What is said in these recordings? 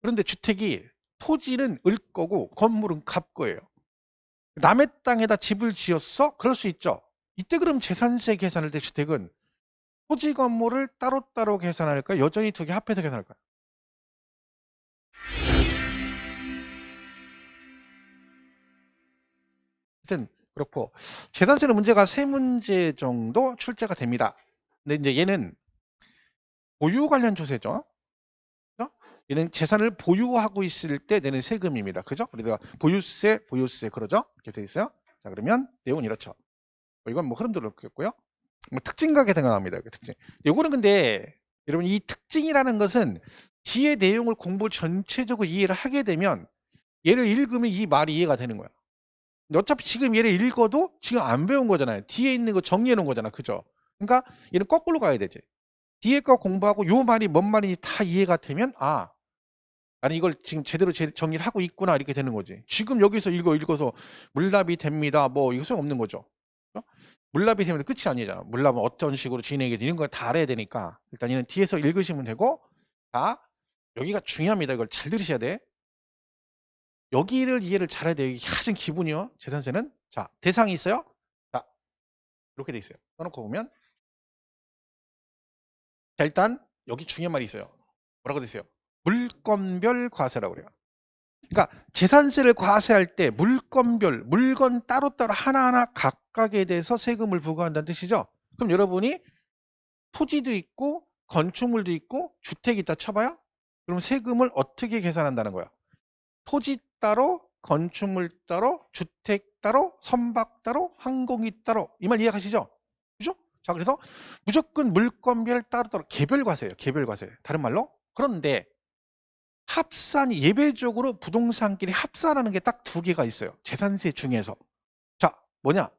그런데 주택이 토지는 을 거고 건물은 갑 거예요. 남의 땅에다 집을 지었어? 그럴 수 있죠. 이때 그럼 재산세 계산할 때 주택은 토지 건물을 따로따로 계산할까요? 여전히 두 개 합해서 계산할까요? 하여튼 그렇고 재산세는 문제가 세 문제 정도 출제가 됩니다. 근데 이제 얘는 보유 관련 조세죠. 그죠? 얘는 재산을 보유하고 있을 때 내는 세금입니다. 그죠? 그래서 보유세 그러죠? 이렇게 되어 있어요. 자, 그러면 내용은 이렇죠. 이건 뭐 흐름도 그렇겠고요. 뭐 특징각에 생각합니다. 특징. 요거는 근데 여러분 이 특징이라는 것은 뒤에 내용을 공부 전체적으로 이해를 하게 되면 얘를 읽으면 이 말이 이해가 되는 거야. 근데 어차피 지금 얘를 읽어도 지금 안 배운 거잖아요. 뒤에 있는 거 정리해 놓은 거잖아. 그죠? 그러니까 얘는 거꾸로 가야 되지. 뒤에 거 공부하고 요 말이 뭔 말인지 다 이해가 되면 아, 나는 이걸 지금 제대로 정리를 하고 있구나 이렇게 되는 거지. 지금 여기서 읽어서 물납이 됩니다. 뭐 이거 소용없는 거죠. 물납이 되면 끝이 아니잖아. 물납은 어떤 식으로 진행이 되는 걸 다 알아야 되니까 일단 얘는 뒤에서 읽으시면 되고, 자 여기가 중요합니다. 이걸 잘 들으셔야 돼. 여기를 이해를 잘해야 돼요. 이게 가장 기본이요. 재산세는 자 대상이 있어요. 자 이렇게 돼 있어요. 써놓고 보면 자 일단 여기 중요한 말이 있어요. 뭐라고 돼 있어요? 물건별 과세라고 그래요. 그러니까 재산세를 과세할 때 물건별, 물건 따로따로 하나하나 각각에 대해서 세금을 부과한다는 뜻이죠. 그럼 여러분이 토지도 있고 건축물도 있고 주택이 있다 쳐봐요. 그럼 세금을 어떻게 계산한다는 거야? 토지 따로, 건축물 따로, 주택 따로, 선박 따로, 항공기 따로. 이 말 이해가시죠? 그죠? 자, 그래서 무조건 물건별 따로따로 개별 과세예요. 개별 과세. 다른 말로. 그런데 합산이 예외적으로 부동산끼리 합산하는 게 딱 두 개가 있어요. 재산세 중에서. 자, 뭐냐?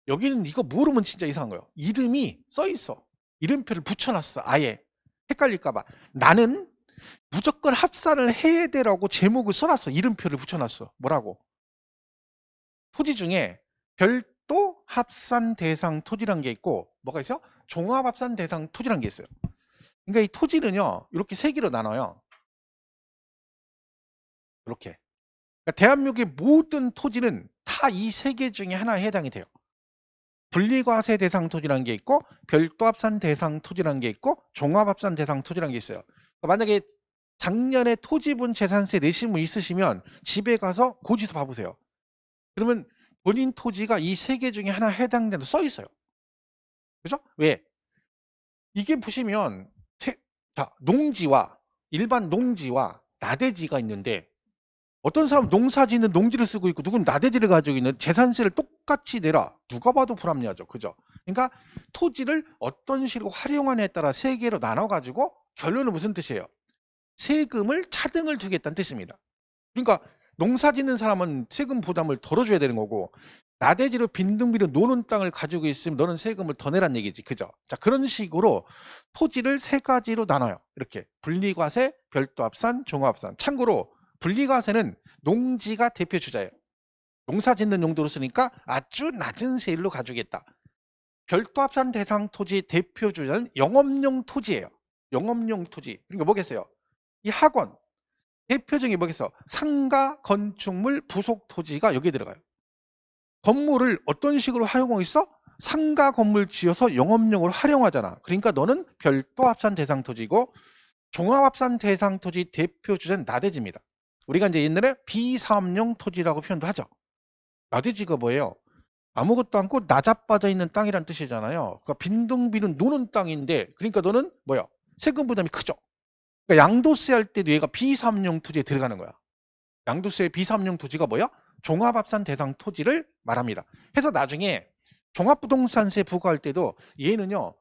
여기는 이거 모르면 진짜 이상한 거예요. 이름이 써 있어. 이름표를 붙여놨어. 아예. 헷갈릴까봐. 나는 무조건 합산을 해야 되라고 제목을 써놨어. 이름표를 붙여놨어. 뭐라고? 토지 중에 별도 합산 대상 토지라는 게 있고 뭐가 있어? 종합 합산 대상 토지라는 게 있어요. 그러니까 이 토지는요. 이렇게 세 개로 나눠요. 이렇게. 그러니까 대한민국의 모든 토지는 다 이 세 개 중에 하나에 해당이 돼요. 분리과세 대상 토지라는 게 있고 별도 합산 대상 토지라는 게 있고 종합 합산 대상 토지라는 게 있어요. 그러니까 만약에 작년에 토지분 재산세 내신 분 있으시면 집에 가서 고지서 봐보세요. 그러면 본인 토지가 이 세 개 중에 하나 해당된다 써 있어요. 그죠? 왜? 이게 보시면 자, 농지와 일반 농지와 나대지가 있는데 어떤 사람은 농사짓는 농지를 쓰고 있고 누군 나대지를 가지고 있는 재산세를 똑같이 내라. 누가 봐도 불합리하죠. 그죠? 그러니까 토지를 어떤 식으로 활용하냐에 따라 세 개로 나눠가지고 결론은 무슨 뜻이에요? 세금을 차등을 두겠다는 뜻입니다. 그러니까 농사 짓는 사람은 세금 부담을 덜어줘야 되는 거고 나대지로 빈둥빈둥 노는 땅을 가지고 있으면 너는 세금을 더 내란 얘기지. 그죠? 자, 그런 식으로 토지를 세 가지로 나눠요. 이렇게 분리과세, 별도합산, 종합합산. 참고로 분리과세는 농지가 대표 주자예요. 농사 짓는 용도로 쓰니까 아주 낮은 세율로 가주겠다. 별도합산 대상 토지 대표 주자는 영업용 토지예요. 영업용 토지. 그러니까 뭐겠어요? 이 학원 대표적인 뭐겠어? 상가, 건축물, 부속 토지가 여기에 들어가요. 건물을 어떤 식으로 활용하고 있어? 상가 건물 지어서 영업용으로 활용하잖아. 그러니까 너는 별도 합산 대상 토지고 종합합산 대상 토지 대표 주자는 나대지입니다. 우리가 이제 옛날에 비사업용 토지라고 표현도 하죠. 나대지가 뭐예요? 아무것도 않고 나자빠져 있는 땅이란 뜻이잖아요. 그러니까 빈둥빈둥 노는 땅인데 그러니까 너는 뭐야? 세금 부담이 크죠. 그러니까 양도세 할 때도 얘가 비사업용 토지에 들어가는 거야. 양도세 비사업용 토지가 뭐야? 종합합산 대상 토지를 말합니다. 해서 나중에 종합부동산세 부과할 때도 얘는요.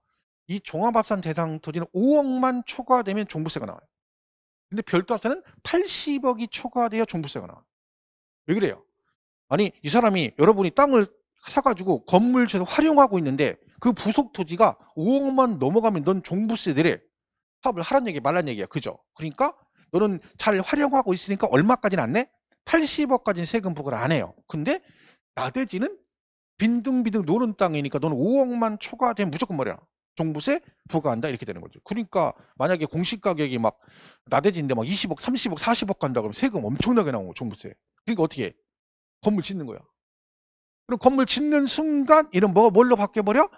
이 종합합산 대상 토지는 5억만 초과되면 종부세가 나와요. 근데 별도합산은 80억이 초과돼야 종부세가 나와요. 왜 그래요? 아니 이 사람이 여러분이 땅을 사가지고 건물 지어서 활용하고 있는데 그 부속 토지가 5억만 넘어가면 넌 종부세 내래. 사업을 하란 얘기 말란 얘기야. 그죠? 그러니까 너는 잘 활용하고 있으니까 얼마까지는 안 내? 80억까지는 세금 부과를 안 해요. 근데 나대지는 빈둥빈둥 노는 땅이니까 너는 5억만 초과되면 무조건 뭐냐? 종부세 부과한다 이렇게 되는 거죠. 그러니까 만약에 공시가격이 막 나대지인데 막 20억, 30억, 40억 간다 그러면 세금 엄청나게 나오고 종부세. 그러니까 어떻게 해? 건물 짓는 거야. 그럼 건물 짓는 순간 이런 뭘로 바뀌어버려?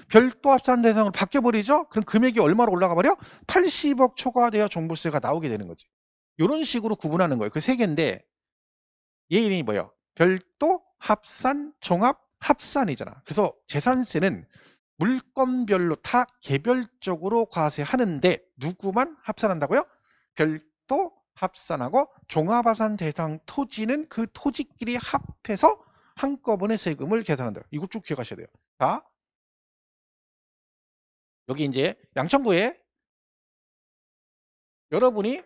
별도 합산 대상으로 바뀌어버리죠. 그럼 금액이 얼마로 올라가 버려? 80억 초과돼야 종부세가 나오게 되는 거지. 이런 식으로 구분하는 거예요. 그 세 개인데 얘 이름이 뭐예요? 별도, 합산, 종합, 합산이잖아. 그래서 재산세는 물건별로 다 개별적으로 과세하는데 누구만 합산한다고요? 별도 합산하고 종합합산 대상 토지는 그 토지끼리 합해서 한꺼번에 세금을 계산한다. 이거 쭉 기억하셔야 돼요. 자, 여기 이제 양천구에 여러분이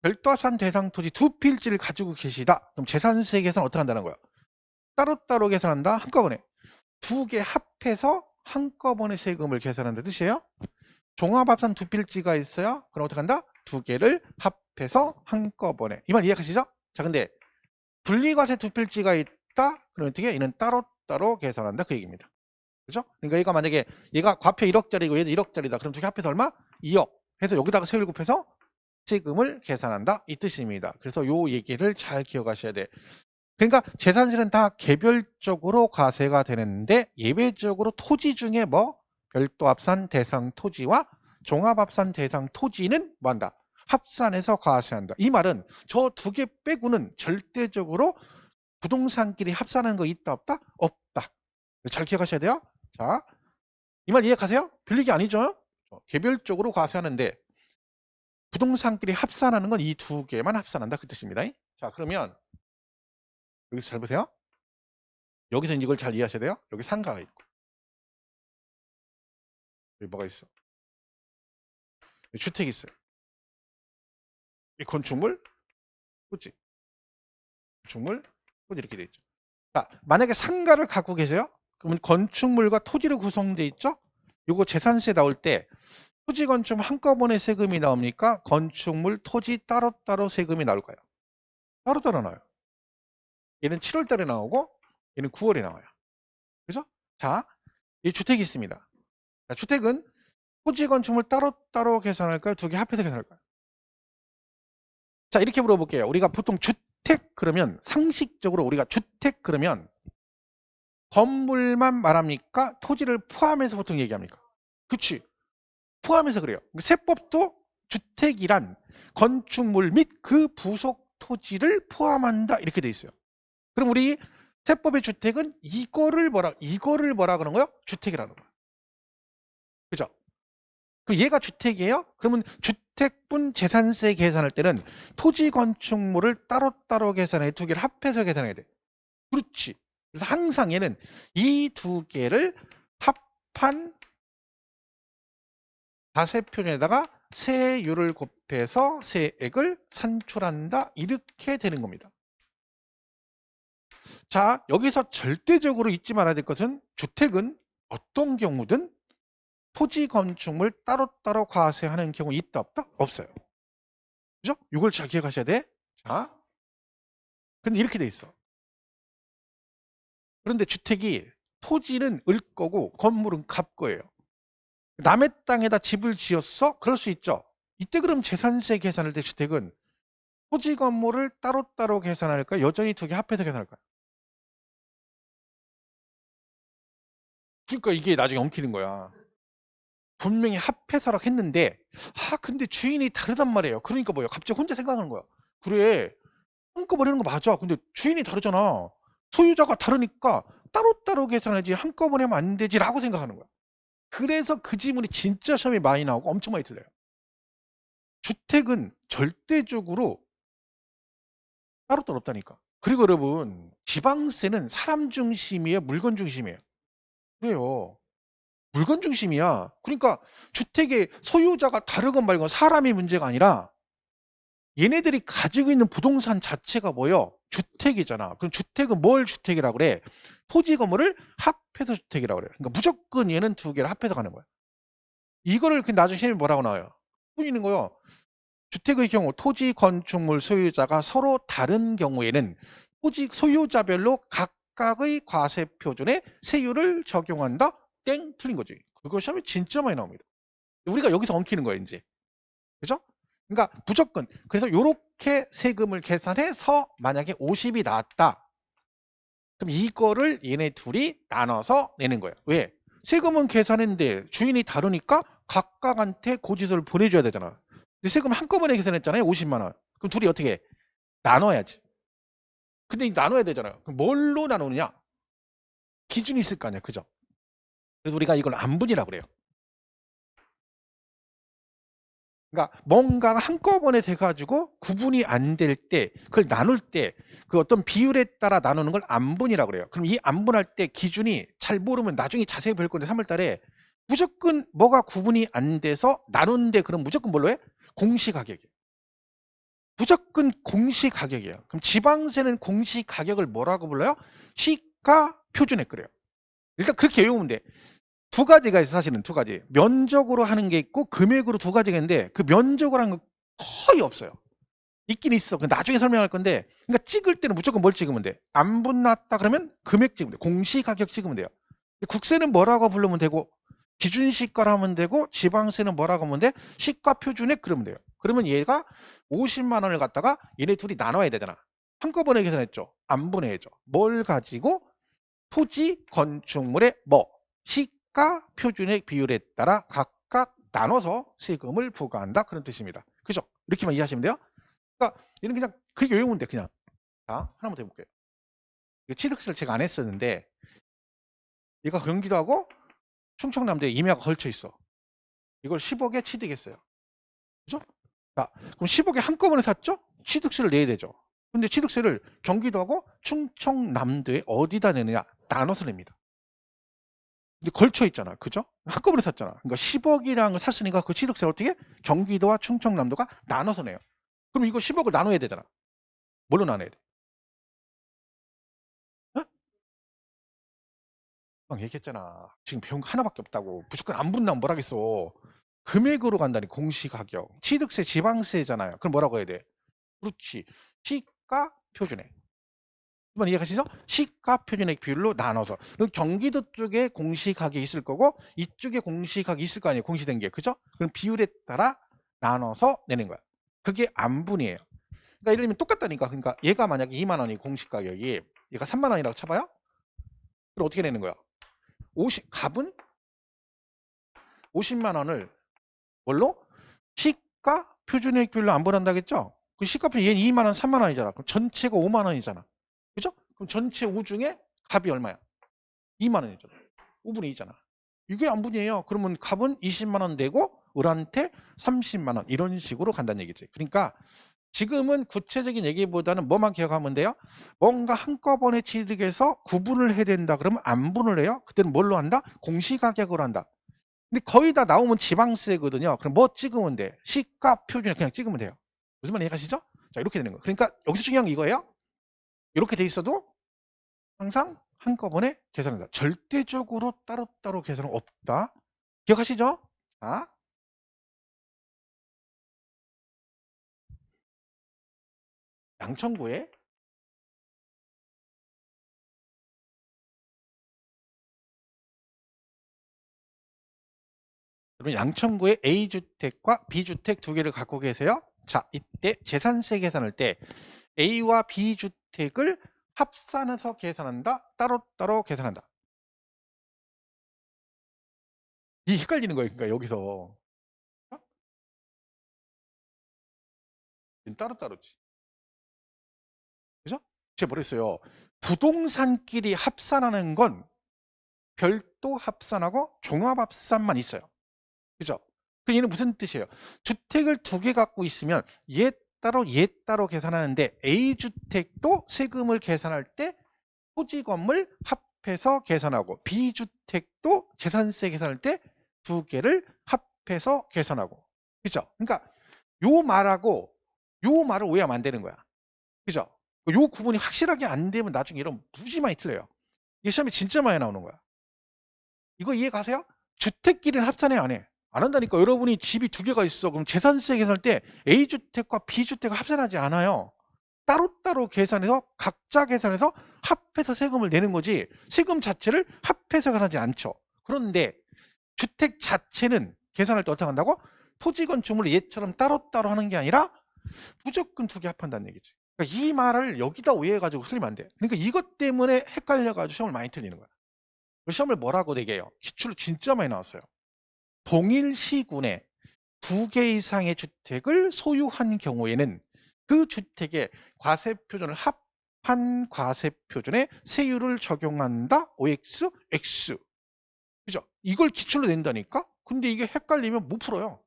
별도 합산 대상 토지 두 필지를 가지고 계시다. 그럼 재산세 계산 어떻게 한다는 거야? 따로따로 계산한다. 한꺼번에. 두 개 합해서 한꺼번에 세금을 계산한다는 뜻이에요. 종합합산 두 필지가 있어요. 그럼 어떻게 한다? 두 개를 합해서 한꺼번에. 이 말 이해하시죠? 자, 근데 분리과세 두 필지가 있다. 그럼 어떻게? 이는 따로따로 계산한다. 그 얘기입니다. 그죠? 그러니까 얘가 만약에 얘가 과표 1억짜리고 얘도 1억짜리다. 그럼 두 개 합해서 얼마? 2억. 해서 여기다가 세율 곱해서 세금을 계산한다. 이 뜻입니다. 그래서 요 얘기를 잘 기억하셔야 돼. 그러니까 재산세는 다 개별적으로 과세가 되는데 예외적으로 토지 중에 뭐 별도 합산 대상 토지와 종합합산 대상 토지는 뭐한다? 합산해서 과세한다. 이 말은 저 두 개 빼고는 절대적으로 부동산끼리 합산하는 거 있다 없다? 없다. 잘 기억하셔야 돼요. 자, 이 말 이해가세요? 빌리기 아니죠? 개별적으로 과세하는데 부동산끼리 합산하는 건 이 두 개만 합산한다. 그 뜻입니다. 자, 그러면 여기서 잘 보세요. 여기서 이걸 잘 이해하셔야 돼요. 여기 상가가 있고 여기 뭐가 있어? 여기 주택이 있어요. 이 건축물, 토지, 건축물, 토지 이렇게 돼 있죠. 자, 만약에 상가를 갖고 계세요. 그러면 건축물과 토지로 구성돼 있죠. 요거 재산세 나올 때 토지 건축물 한꺼번에 세금이 나옵니까? 건축물, 토지 따로따로 세금이 나올 거예요. 따로따로 나와요. 얘는 7월 달에 나오고 얘는 9월에 나와요. 그죠? 자, 이 주택이 있습니다. 자, 주택은 토지 건축물 따로따로 계산할까요? 두 개 합해서 계산할까요? 자, 이렇게 물어볼게요. 우리가 보통 주택 그러면 상식적으로 우리가 주택 그러면 건물만 말합니까? 토지를 포함해서 보통 얘기합니까? 그치? 포함해서 그래요. 세법도 주택이란 건축물 및 그 부속 토지를 포함한다 이렇게 돼 있어요. 그럼 우리 세법의 주택은 이거를 뭐라 그러는 거예요? 주택이라는 거예요. 그죠? 그럼 얘가 주택이에요? 그러면 주택분 재산세 계산할 때는 토지 건축물을 따로따로 계산해 두 개를 합해서 계산해야 돼. 그렇지. 그래서 항상 얘는 이 두 개를 합한 과세표준에다가 세율을 곱해서 세액을 산출한다. 이렇게 되는 겁니다. 자, 여기서 절대적으로 잊지 말아야 될 것은 주택은 어떤 경우든 토지 건축물 따로따로 과세하는 경우 있다 없다? 없어요. 그죠? 이걸 잘 기억하셔야 돼. 자, 근데 이렇게 돼 있어. 그런데 주택이 토지는 을 거고 건물은 값 거예요. 남의 땅에다 집을 지었어? 그럴 수 있죠. 이때 그럼 재산세 계산할 때 주택은 토지 건물을 따로따로 계산할까요? 여전히 두 개 합해서 계산할까요? 그러니까 이게 나중에 엉키는 거야. 분명히 합해서라고 했는데 근데 주인이 다르단 말이에요. 그러니까 뭐예요? 갑자기 혼자 생각하는 거야. 그래, 한꺼번에 하는 거 맞아. 근데 주인이 다르잖아. 소유자가 다르니까 따로따로 계산하지 한꺼번에 하면 안 되지 라고 생각하는 거야. 그래서 그 지문이 진짜 시험에 많이 나오고 엄청 많이 틀려요. 주택은 절대적으로 따로따로 없다니까. 그리고 여러분, 지방세는 사람 중심이에요? 물건 중심이에요? 그래요. 물건 중심이야. 그러니까 주택의 소유자가 다르건 말건 사람이 문제가 아니라 얘네들이 가지고 있는 부동산 자체가 뭐예요? 주택이잖아. 그럼 주택은 뭘 주택이라고 그래? 토지 건물을 합해서 주택이라고 그래. 그러니까 무조건 얘는 두 개를 합해서 가는 거야. 이거를 나중에 시험이 뭐라고 나와요? 뿌리는 거요. 주택의 경우 토지 건축물 소유자가 서로 다른 경우에는 토지 소유자별로 각각의 과세 표준에 세율을 적용한다. 땡, 틀린 거지. 그거 시험에 진짜 많이 나옵니다. 우리가 여기서 엉키는 거예요, 이제. 그죠? 그러니까 무조건. 그래서 요렇게 세금을 계산해서 만약에 50이 나왔다. 그럼 이거를 얘네 둘이 나눠서 내는 거예요. 왜? 세금은 계산했는데 주인이 다르니까 각각한테 고지서를 보내줘야 되잖아. 근데 세금 한꺼번에 계산했잖아요. 50만 원. 그럼 둘이 어떻게 해? 나눠야지. 근데 나눠야 되잖아요. 그럼 뭘로 나누느냐? 기준이 있을 거 아니야. 그죠? 그래서 우리가 이걸 안분이라고 그래요. 그러니까 뭔가가 한꺼번에 돼가지고 구분이 안 될 때, 그걸 나눌 때 그 어떤 비율에 따라 나누는 걸 안분이라고 그래요. 그럼 이 안분할 때 기준이 잘 모르면 나중에 자세히 배울 건데 3월 달에 무조건 뭐가 구분이 안 돼서 나누는데 그럼 무조건 뭘로 해? 공시가격이에요. 무조건 공시가격이에요. 그럼 지방세는 공시가격을 뭐라고 불러요? 시가 표준액 그래요. 일단 그렇게 외우면 돼. 두 가지가 있어. 사실은 두 가지. 면적으로 하는 게 있고 금액으로 두 가지가 있는데 그 면적으로 하는 거 거의 없어요. 있긴 있어. 나중에 설명할 건데, 그러니까 찍을 때는 무조건 뭘 찍으면 돼? 안분 났다 그러면 금액 찍으면 돼. 공시가격 찍으면 돼요. 국세는 뭐라고 부르면 되고 기준시가로 하면 되고 지방세는 뭐라고 하면 돼? 시가 표준액 그러면 돼요. 그러면 얘가 50만 원을 갖다가 얘네 둘이 나눠야 되잖아. 한꺼번에 계산했죠. 안분해야죠. 뭘 가지고? 토지 건축물의 뭐 시가 표준액 비율에 따라 각각 나눠서 세금을 부과한다. 그런 뜻입니다. 그죠? 이렇게만 이해하시면 돼요. 그러니까 이런 그냥 그렇게 외우면 돼. 그냥. 자, 하나만 더 해볼게요. 이거 취득세를 제가 안 했었는데 얘가 경기도하고 충청남도에 임야가 걸쳐 있어. 이걸 10억에 취득했어요. 그죠? 자, 그럼 10억에 한꺼번에 샀죠? 취득세를 내야 되죠. 근데 취득세를 경기도하고 충청남도에 어디다 내느냐? 나눠서 냅니다. 근데 걸쳐 있잖아. 그죠? 한꺼번에 샀잖아. 그러니까 10억이라는 걸 샀으니까 그 취득세를 어떻게? 경기도와 충청남도가 나눠서 내요. 그럼 이거 10억을 나눠야 되잖아. 뭘로 나눠야 돼? 어? 막 얘기했잖아. 지금 배운 거 하나밖에 없다고. 무조건 안 붙나면 뭐라겠어. 금액으로 간다니. 공시가격. 취득세 지방세잖아요. 그럼 뭐라고 해야 돼? 그렇지. 시가 표준액. 이번 이해가시죠? 시가 표준액 비율로 나눠서. 그럼 경기도 쪽에 공시가격이 있을 거고 이쪽에 공시가격이 있을 거 아니에요. 공시된 게. 그죠? 그럼 비율에 따라 나눠서 내는 거야. 그게 안분이에요. 그러니까 예를 들면 똑같다니까. 그러니까 얘가 만약에 2만 원이 공시가격이 얘가 3만 원이라고 쳐봐요. 그럼 어떻게 내는 거야? 갑은 50만 원을 뭘로? 시가 표준액 비율로 안분한다겠죠? 그 시가 표준 얘는 2만 원, 3만 원이잖아. 그럼 전체가 5만 원이잖아. 그죠? 그럼 전체 5 중에 갑이 얼마야? 2만 원이잖아. 5분의 2잖아. 이게 안분이에요. 그러면 갑은 20만 원 내고 을한테 30만 원 이런 식으로 간다는 얘기지. 그러니까 지금은 구체적인 얘기보다는 뭐만 기억하면 돼요? 뭔가 한꺼번에 취득해서 구분을 해야 된다 그러면 안분을 해요. 그때는 뭘로 한다? 공시가격으로 한다. 근데 거의 다 나오면 지방세거든요. 그럼 뭐 찍으면 돼? 시가 표준에 그냥 찍으면 돼요. 무슨 말 이해가시죠? 자, 이렇게 되는 거예요. 그러니까 여기서 중요한 게 이거예요. 이렇게 돼 있어도 항상 한꺼번에 계산한다. 절대적으로 따로따로 계산은 없다. 기억하시죠? 자, 양천구에 여러분 양천구에 A주택과 B주택 두 개를 갖고 계세요. 자, 이때 재산세 계산할 때 A와 B주택을 합산해서 계산한다. 따로따로 계산한다. 이 헷갈리는 거예요. 그러니까 여기서. 따로따로지. 그죠? 제가 뭐랬어요? 부동산끼리 합산하는 건 별도 합산하고 종합 합산만 있어요. 그죠? 그 얘는 무슨 뜻이에요? 주택을 두 개 갖고 있으면 얘 따로 계산하는데 A주택도 세금을 계산할 때 토지 건물 합해서 계산하고 B주택도 재산세 계산할 때 두 개를 합해서 계산하고. 그죠? 그러니까 요 말하고 요 말을 오해하면 안 되는 거야. 그죠? 요 구분이 확실하게 안 되면 나중에 이런 무지 많이 틀려요. 이게 시험에 진짜 많이 나오는 거야. 이거 이해 가세요? 주택끼리는 합산해 안 해? 안 한다니까. 여러분이 집이 두 개가 있어. 그럼 재산세 계산할 때 A주택과 B주택을 합산하지 않아요. 따로따로 계산해서 각자 계산해서 합해서 세금을 내는 거지 세금 자체를 합해서 계산하지 않죠. 그런데 주택 자체는 계산할 때 어떻게 한다고? 토지 건축물을 얘처럼 따로따로 하는 게 아니라 무조건 두 개 합한다는 얘기지. 그러니까 이 말을 여기다 오해해가지고 틀리면 안 돼. 그러니까 이것 때문에 헷갈려가지고 시험을 많이 틀리는 거야. 시험을 뭐라고 내게요? 기출로 진짜 많이 나왔어요. 동일 시군에 두 개 이상의 주택을 소유한 경우에는 그 주택의 과세표준을 합한 과세표준에 세율을 적용한다. OX, X. 그죠? 이걸 기출로 낸다니까? 근데 이게 헷갈리면 못 풀어요.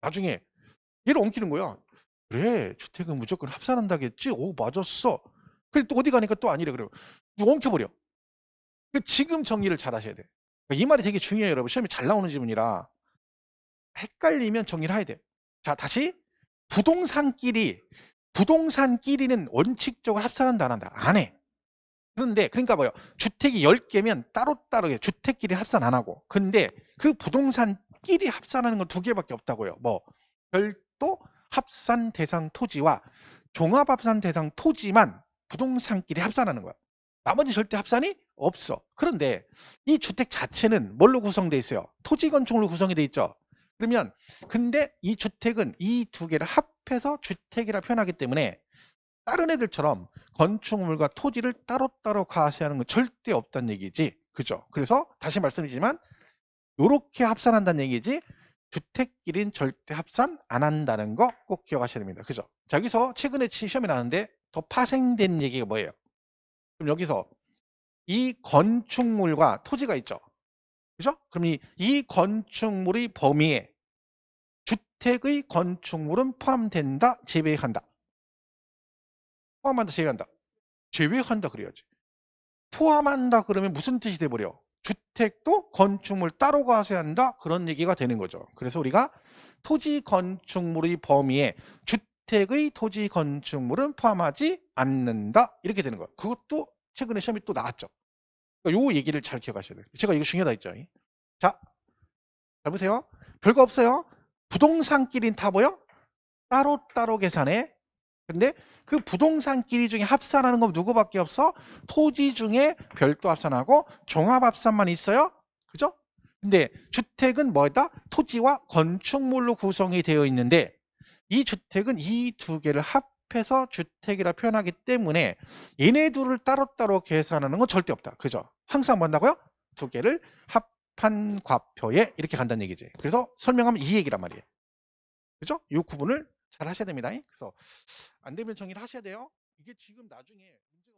나중에 얘를 엉키는 거야. 그래, 주택은 무조건 합산한다겠지? 오, 맞았어. 그래, 또 어디 가니까 또 아니래. 그래. 엉켜버려. 지금 정리를 잘 하셔야 돼. 이 말이 되게 중요해요, 여러분. 시험에 잘 나오는 지문이라. 헷갈리면 정리를 해야 돼. 자, 다시. 부동산끼리는 원칙적으로 합산한다, 안 한다? 안 해. 그런데, 그러니까 뭐요? 주택이 10개면 따로따로 주택끼리 합산 안 하고. 근데 그 부동산끼리 합산하는 건 두 개밖에 없다고요. 뭐, 별도 합산 대상 토지와 종합합산 대상 토지만 부동산끼리 합산하는 거야. 나머지 절대 합산이 없어. 그런데 이 주택 자체는 뭘로 구성되어 있어요? 토지 건축물로 구성이 되어 있죠. 그러면 근데 이 주택은 이 두 개를 합해서 주택이라 표현하기 때문에 다른 애들처럼 건축물과 토지를 따로따로 과세하는 건 절대 없다는 얘기지. 그죠? 그래서 다시 말씀드리지만 이렇게 합산한다는 얘기지 주택끼리는 절대 합산 안 한다는 거 꼭 기억하셔야 됩니다. 그죠? 자, 여기서 최근에 시험이 나왔는데 더 파생된 얘기가 뭐예요? 그럼 여기서 이 건축물과 토지가 있죠. 그죠? 그럼 이 건축물의 범위에 주택의 건축물은 포함된다, 제외한다. 포함한다, 제외한다. 제외한다 그래야지. 포함한다 그러면 무슨 뜻이 돼버려? 주택도 건축물 따로 과세한다 그런 얘기가 되는 거죠. 그래서 우리가 토지 건축물의 범위에 주택의 토지 건축물은 포함하지 않는다 이렇게 되는 거예요. 그것도 최근에 시험이 또 나왔죠. 그러니까 요 얘기를 잘 기억하셔야 돼요. 제가 이거 중요하다 했죠. 자, 잘 보세요. 별거 없어요. 부동산끼리는 다 뭐요? 따로따로 계산해. 근데 그 부동산끼리 중에 합산하는 건 누구밖에 없어? 토지 중에 별도 합산하고 종합 합산만 있어요. 그죠? 근데 주택은 뭐다? 토지와 건축물로 구성이 되어 있는데 이 주택은 이 두 개를 합해서 주택이라 표현하기 때문에 얘네 둘을 따로따로 계산하는 건 절대 없다. 그죠? 항상 뭐 한다고요? 두 개를 합한 과표에 이렇게 간다는 얘기지. 그래서 설명하면 이 얘기란 말이에요. 그죠? 이 구분을 잘 하셔야 됩니다. 그래서 안 되면 정리를 하셔야 돼요. 이게 지금 나중에 문제